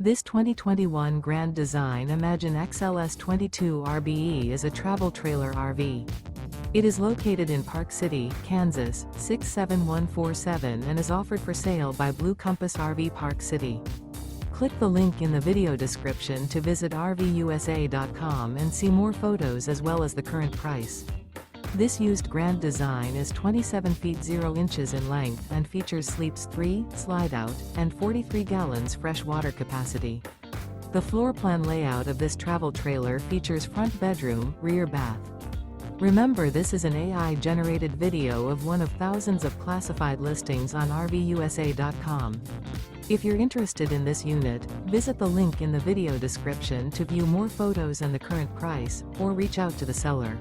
This 2021 Grand Design Imagine XLS 22 RBE is a travel trailer RV. It is located in Park City, Kansas, 67147 and is offered for sale by Blue Compass RV Park City. Click the link in the video description to visit RVUSA.com and see more photos as well as the current price. This used Grand Design is 27 feet 0 inches in length and features sleeps 3, slide-out, and 43 gallons fresh water capacity. The floor plan layout of this travel trailer features front bedroom, rear bath. Remember, this is an AI-generated video of one of thousands of classified listings on RVUSA.com. If you're interested in this unit, visit the link in the video description to view more photos and the current price, or reach out to the seller.